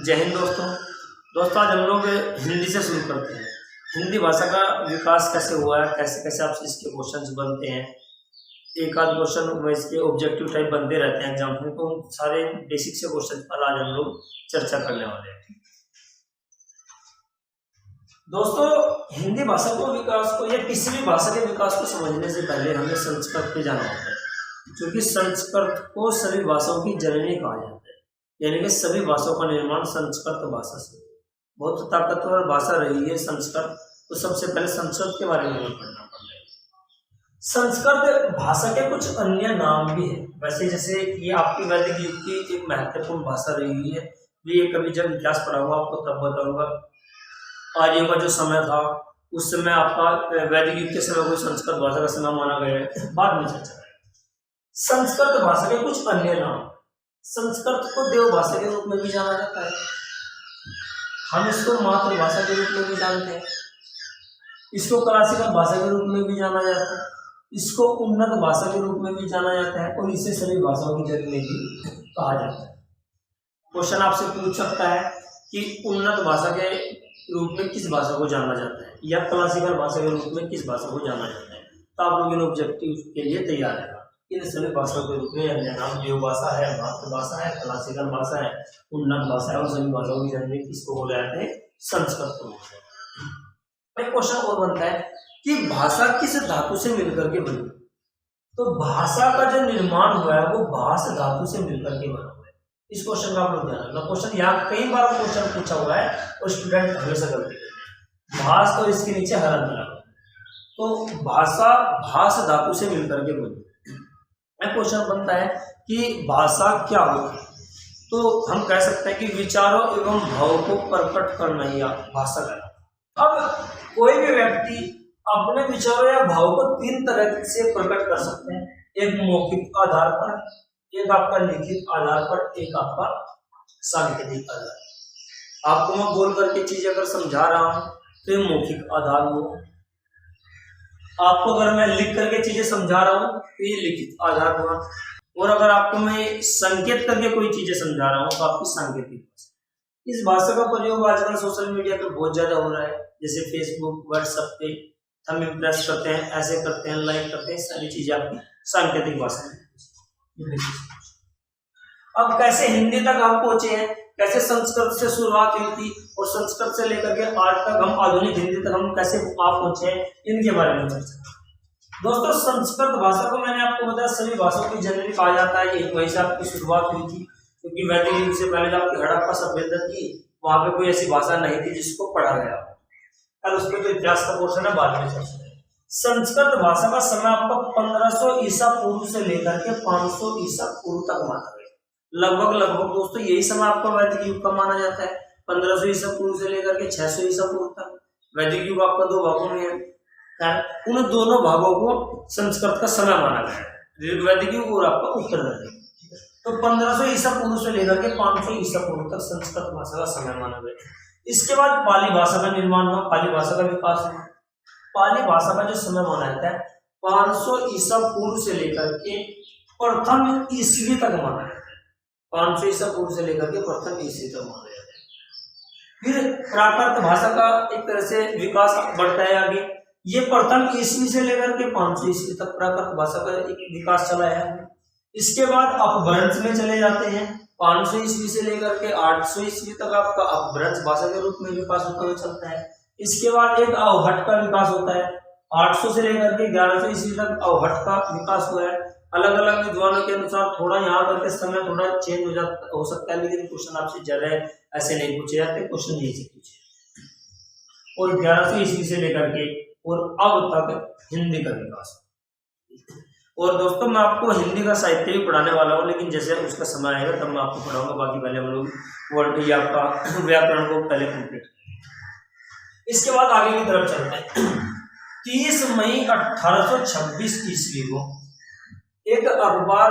जय हिंद दोस्तों। आज हम लोग हिंदी से शुरू करते हैं। हिंदी भाषा का विकास कैसे हुआ है, कैसे कैसे आपसे इसके क्वेश्चंस बनते हैं। एक आध क्वेश्चन में इसके ऑब्जेक्टिव टाइप बनते रहते हैं एग्जाम में, तो सारे बेसिक से क्वेश्चन पर आज हम लोग चर्चा करने वाले हैं। दोस्तों, हिंदी भाषा को विकास को या किसी भी भाषा के विकास को समझने से पहले हमें संस्कृत पे जाना होता है, क्योंकि संस्कृत को सभी भाषाओं की जननी कहा जाता है। यानी कि सभी भाषाओं का निर्माण संस्कृत भाषा से। बहुत ताकतवर भाषा रही है संस्कृत, तो सबसे पहले संस्कृत के बारे में पढ़ना पड़ेगा। संस्कृत भाषा के कुछ अन्य नाम भी हैं। वैसे जैसे ये आपकी वैदिक युग की एक महत्वपूर्ण भाषा रही है। ये कभी जब इतिहास पढ़ाऊंगा आपको तब बताऊंगा। आर्यों का जो समय था उस समय आपका वैदिक युग के समय कोई संस्कृत भाषा का समय माना गया है, बाद में चर्चा करेंगे। संस्कृत भाषा के कुछ अन्य नाम। संस्कृत को देव भाषा के रूप में भी जाना जाता है। हम इसको मातृभाषा के रूप में भी जानते हैं। इसको क्लासिकल भाषा के रूप में भी जाना जाता है। इसको उन्नत भाषा के रूप में भी जाना जाता है और इसे सभी भाषाओं की जननी भी कहा जाता है। क्वेश्चन आपसे पूछ सकता है कि उन्नत भाषा के रूप में किस भाषा को जाना जाता है या क्लासिकल भाषा के रूप में किस भाषा को जाना जाता है। तो आप लोग इन ऑब्जेक्टिव के लिए तैयार है। इन सभी भाषाओं के रूप में अन्य नाम देव भाषा है, मातृभाषा है, क्लासिकल भाषा है, उन्नत भाषा है और सभी भाषाओं की जननी किसको बोला जाता है? संस्कृत को बोला जाता है। एक क्वेश्चन और बनता है कि भाषा किस धातु से मिलकर के बनी? तो भाषा का जो निर्माण हुआ है वो भाष धातु से मिलकर के बना हुआ है। इस क्वेश्चन का आप लोग ध्यान रखना। क्वेश्चन यहाँ कई बार क्वेश्चन पूछा हुआ है और स्टूडेंट हमेशा गलती करते हैं। भाष तो इसके नीचे हरन लगा, तो भाषा भाष धातु से मिलकर के बनी। क्वेश्चन बनता है कि भाषा क्या होती है? तो हम कह सकते हैं कि विचारों एवं भावों को प्रकट करना ही भाषा का। अब कोई भी व्यक्ति अपने विचारों या भाव को तीन तरह से प्रकट कर सकते हैं। एक मौखिक आधार पर, एक आपका लिखित आधार पर, एक आपका सांकेतिक आधार। आपको मैं बोल करके चीज अगर समझा रहा हूं तो ये मौखिक आधार हुआ। आपको अगर मैं लिख करके चीजें समझा रहा हूँ तो ये लिखित आधार हुआ। और अगर आपको मैं संकेत करके कोई चीजें समझा रहा हूँ तो आपकी सांकेतिक भाषा। इस भाषा का प्रयोग आजकल सोशल मीडिया पे बहुत ज्यादा हो रहा है। जैसे फेसबुक, व्हाट्सएप पे हम इम्प्रेस करते हैं, ऐसे करते हैं, लाइक करते हैं, सारी चीजें आपकी सांकेतिक भाषा में। अब कैसे हिंदी तक हम पहुंचे हैं, कैसे संस्कृत से शुरुआत हुई थी और संस्कृत से लेकर के आज तक हम आधुनिक हिंदी तक हम कैसे आप पहुंचे हैं, इनके बारे में चर्चा। दोस्तों, संस्कृत भाषा को मैंने आपको बताया सभी भाषाओं की जननी कहा जाता है। यही वहीं से आपकी शुरुआत हुई थी, क्योंकि वैदिक युग से पहले आपकी हड़प्पा सभ्यता थी, वहां पे कोई ऐसी भाषा नहीं थी जिसको पढ़ा गया। और उसमें तो इतिहास का पोर्शन है, बाद में चर्चा। संस्कृत भाषा का समय आपका 1500 ईसा पूर्व से लेकर के 500 ईसा पूर्व तक माना गया। लगभग दोस्तों यही समय आपका वैदिक युग का माना जाता है। 1500 ईसा पूर्व से लेकर के 600 ईसा पूर्व तक। वैदिक युग आपका दो भागों में है। उन दोनों भागों को संस्कृत का समय माना गया है, वैदिक युग और आपका उत्तर वैदिक। तो 1500 ईसा पूर्व से लेकर के 500 ईसा पूर्व तक संस्कृत भाषा का समय माना गया। इसके बाद पाली भाषा का निर्माण हुआ, पाली भाषा का विकास हुआ। पाली भाषा का जो समय माना जाता है 500 ईसा पूर्व से लेकर के प्रथम ईस्वी तक माना जाता है। 500 ईसा पूर्व से लेकर के प्रथम ईस्वी तक माना जाता है। फिर प्राकृत भाषा का एक तरह से विकास बढ़ता है आगे। ये प्रथम ईस्वी से लेकर के 500 ईस्वी तक प्राकृत भाषा का एक विकास चला है। इसके बाद अपभ्रंश में चले जाते हैं। 500 ईस्वी से लेकर के 800 ईस्वी तक आपका अपभ्रंश भाषा के रूप में विकास होता हुआ चलता है। इसके बाद एक अवहट का विकास होता है। 800 से लेकर के 1100 ईस्वी तक अवहट का विकास हुआ है। अलग अलग विद्वानों के अनुसार थोड़ा यहाँ करके समय थोड़ा चेंज हो सकता है, लेकिन क्वेश्चन आपसे ज्यादा ऐसे नहीं पूछे जाते, क्वेश्चन यही से पूछे। और 1100 ईस्वी से लेकर के और अब तक हिंदी का विकास। और दोस्तों, मैं आपको हिंदी का साहित्य भी पढ़ाने वाला हूँ, लेकिन जैसे उसका समय आएगा तब मैं आपको पढ़ाऊंगा। बाकी पहले हम लोग वर्ड या आपका व्याकरण को पहले कंप्लीट। इसके बाद आगे की तरफ चलते हैं। 30 मई 1826 ईस्वी को एक अखबार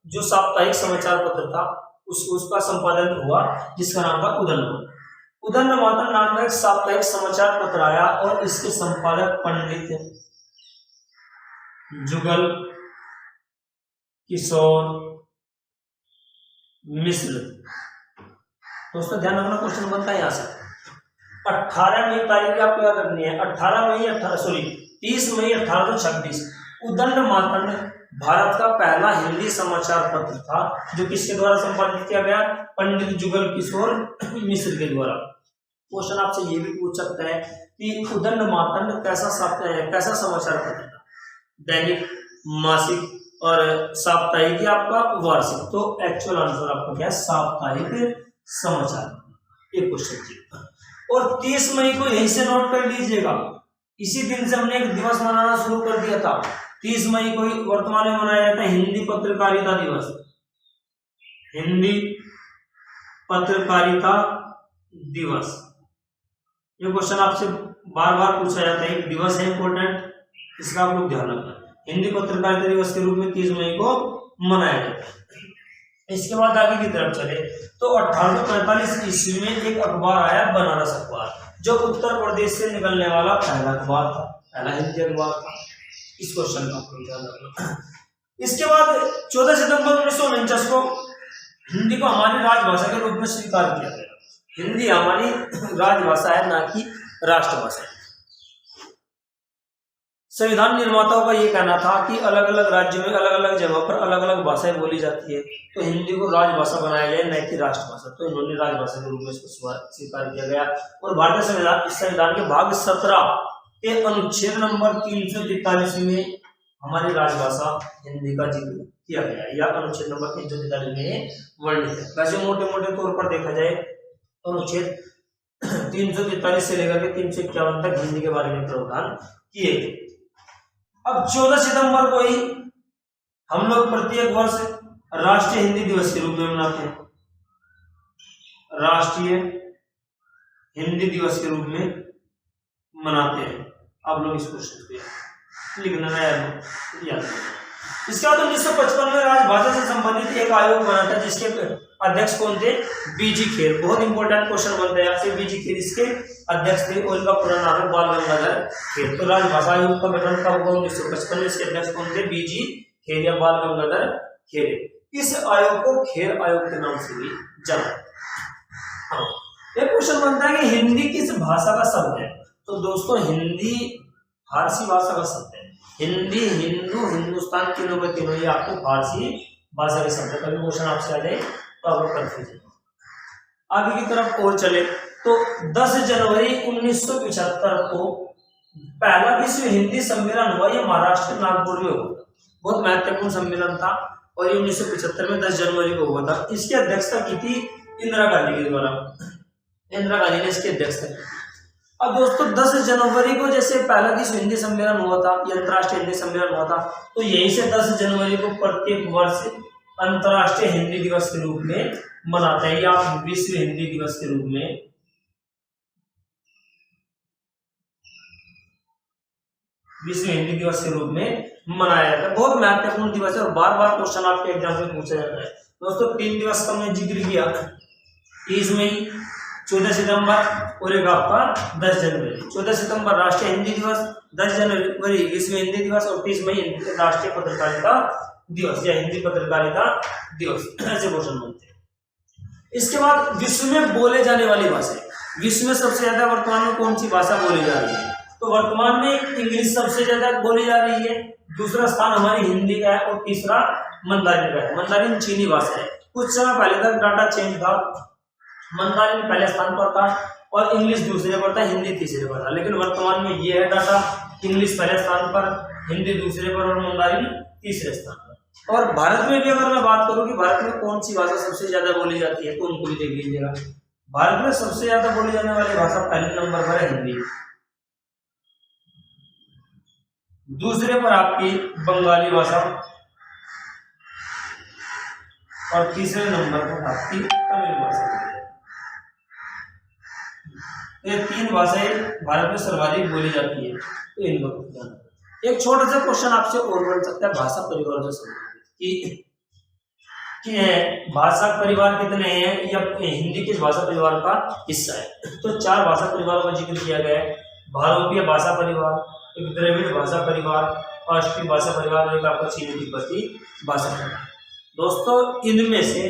जो साप्ताहिक समाचार पत्र था उसका संपादन हुआ, जिसका नाम था उदंडमातर नाम का एक साप्ताहिक समाचार पत्र आया और इसके संपादक पंडित जुगल किशोर मिश्र दोस्तों ध्यान रखना, क्वेश्चन बनता है यहाँ से। 18 मई तारीख आपको याद रखनी है, 30 मई 1826 उदंड मातंड भारत का पहला हिंदी समाचार पत्र था, जो किसके द्वारा संपादित किया गया? पंडित जुगल किशोर मिश्र के द्वारा। क्वेश्चन आपसे ये भी पूछ सकता है कि उदंड मातंड कैसा समाचार पत्र था? दैनिक, मासिक और साप्ताहिक या आपका वार्षिक? तो एक्चुअल आंसर आपका क्या है? साप्ताहिक समाचार, ये क्वेश्चन। और 30 मई को यहीं से नोट कर लीजिएगा, इसी दिन से हमने एक दिवस मनाना शुरू कर दिया था। 30 मई को वर्तमान में मनाया जाता है हिंदी पत्रकारिता दिवस। हिंदी पत्रकारिता दिवस, ये क्वेश्चन आपसे बार बार पूछा जाता है, एक दिवस है इंपॉर्टेंट, इसका आप लोग ध्यान रखना। हिंदी पत्रकारिता दिवस के रूप में 30 मई को मनाया जाता है। इसके बाद आगे की तरफ चले तो 1845 ईस्वी में एक अखबार आया, बनारस अखबार, जो उत्तर प्रदेश से निकलने वाला पहला अखबार था, पहला हिंदी अखबार था। इस क्वेश्चन का ध्यान रखना। इसके बाद 14 सितंबर 1949 को हिंदी को हमारी राजभाषा के रूप में स्वीकार किया गया। हिंदी हमारी राजभाषा है, ना कि राष्ट्रभाषा है। संविधान निर्माताओं का ये कहना था कि अलग अलग राज्यों में अलग अलग जगहों पर अलग अलग भाषाएं बोली जाती है, तो हिंदी को राजभाषा बनाया जाए, न कि राष्ट्रभाषा। तो इन्होंने राजभाषा के रूप में इसको स्वीकार किया गया। और भारतीय संविधान के भाग 17 के अनुच्छेद नंबर 343 में हमारी राजभाषा हिंदी का जिक्र किया गया, या अनुच्छेद नंबर 343 में वर्णित है। वैसे मोटे मोटे तौर पर देखा जाए अनुच्छेद 343 से लेकर के 351 तक हिंदी के बारे में प्रावधान किए गए। अब 14 सितंबर को ही हम लोग प्रत्येक वर्ष राष्ट्रीय हिंदी दिवस के रूप में मनाते हैं, राष्ट्रीय हिंदी दिवस के रूप में मनाते हैं। आप लोग इसको लिखना है, याद रखना। इसके बाद 1955 में राजभाषा से संबंधित एक आयोग बना था, जिसके अध्यक्ष कौन थे? बीजी खेर। बहुत इंपॉर्टेंट क्वेश्चन बनता है आपसे, बीजी खेर इसके अध्यक्ष थे, और इनका पूरा नाम है बाल गंगाधर खेर। तो राजभाषा आयोग का गठन कब हुआ? 1955 में। इसके अध्यक्ष कौन थे? बीजी खेर या बाल गंगाधर खेर। इस आयोग को खेर आयोग के नाम से भी जाना। एक क्वेश्चन बनता है कि हिंदी किस भाषा का शब्द है? तो दोस्तों हिंदी फारसी भाषा का शब्द है। हिंदी, हिंदू, हिंदुस्तान, तीनों के तीनों ये आपको फारसी भाषा के शब्द है। कभी क्वेश्चन आपसे आ जाए तो आप कंफ्यूज। आगे की तरफ और चले तो 10 जनवरी 1975 को पहला विश्व हिंदी सम्मेलन हुआ। ये महाराष्ट्र के नागपुर में हुआ, बहुत महत्वपूर्ण सम्मेलन था, और ये 1975 में 10 जनवरी को हुआ था। इसकी अध्यक्षता की थी इंदिरा गांधी के द्वारा। इंदिरा गांधी ने इसकी अध्यक्षता की। अब दोस्तों 10 जनवरी को जैसे पहला विश्व हिंदी सम्मेलन हुआ था, ये अंतर्राष्ट्रीय हिंदी सम्मेलन हुआ था, तो यहीं से 10 जनवरी को प्रत्येक वर्ष अंतर्राष्ट्रीय हिंदी दिवस के रूप में मनाते हैं, या विश्व हिंदी दिवस के रूप में मनाया जाता है। बहुत महत्वपूर्ण दिवस है, और बार बार क्वेश्चन आपके एग्जाम में पूछा जाता है। दोस्तों 3 दिवस का हमने जिक्र किया, 30 मई, 14 सितंबर और एक आपका 10 जनवरी। 14 सितंबर राष्ट्रीय हिंदी दिवस, 10 जनवरी विश्व हिंदी दिवस, और 30 मई राष्ट्रीय पत्रकारिता दिवस या हिंदी पत्रकारिता दिवस। ऐसे क्वेश्चन बनते हैं। इसके बाद विश्व में बोले जाने वाली भाषाएं। विश्व में सबसे ज्यादा वर्तमान में कौन सी भाषा बोली जा रही है? तो वर्तमान में इंग्लिश सबसे ज्यादा बोली जा रही है, दूसरा स्थान हमारी हिंदी का है, और तीसरा मंदारिन का है। मंदारिन चीनी भाषा है। कुछ समय पहले तक डाटा चेंज था, मंदारिन पहले स्थान पर था और इंग्लिश दूसरे पर था, हिंदी तीसरे पर था। लेकिन वर्तमान में ये है डाटा, इंग्लिश पहले स्थान पर, हिंदी दूसरे पर और मंदारिन तीसरे स्थान पर। और भारत में भी अगर मैं बात करूं कि भारत में कौन सी भाषा सबसे ज्यादा बोली जाती है, तो उनको भी देख लीजिएगा। भारत में सबसे ज्यादा बोली जाने वाली भाषा पहले नंबर पर है हिंदी, दूसरे पर आपकी बंगाली भाषा, और तीसरे नंबर पर आपकी तमिल भाषा। ये 3 भाषाएं भारत में सर्वाधिक बोली जाती है, तो इनको एक छोटा सा क्वेश्चन आपसे और बन सकता है भाषा परिवार से संबंधित कि भाषा परिवार कितने हैं, या हिंदी किस भाषा परिवार का हिस्सा है? तो 4 भाषा परिवारों का जिक्र किया गया है। भारतीय भाषा परिवार, एक द्रविड़ भाषा परिवार, अष्टमी भाषा परिवार, और एक आपका चीनी तिब्बती भाषा परिवार। दोस्तों इनमें से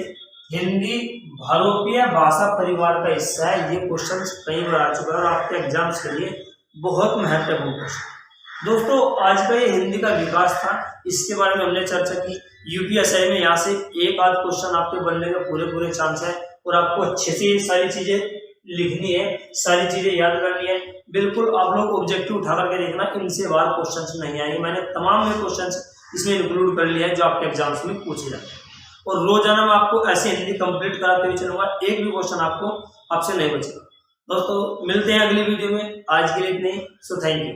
हिंदी भारतीय भाषा परिवार का हिस्सा है। ये क्वेश्चन कई बार आ चुका है और आपके एग्जाम्स के लिए बहुत महत्वपूर्ण क्वेश्चन। दोस्तों आज का ये हिंदी का विकास था, इसके बारे में हमने चर्चा की। यूपीएससी में यहाँ से एक आध क्वेश्चन आपके बनने का पूरे चांस है और आपको अच्छे से ये सारी चीजें लिखनी है, सारी चीजें याद करनी है। बिल्कुल आप लोग ऑब्जेक्टिव उठा करके देखना, इनसे बाहर क्वेश्चन नहीं आएंगे। मैंने तमाम क्वेश्चन इसमें इंक्लूड कर लिया है जो आपके एग्जाम्स में पूछे जाते हैं और रोजाना मैं आपको ऐसे हिंदी कंप्लीट कराते हुए चलूंगा, एक भी क्वेश्चन आपको आपसे नहीं बचेगा। दोस्तों मिलते हैं अगली वीडियो में, आज के लिए इतने ही। So thank you.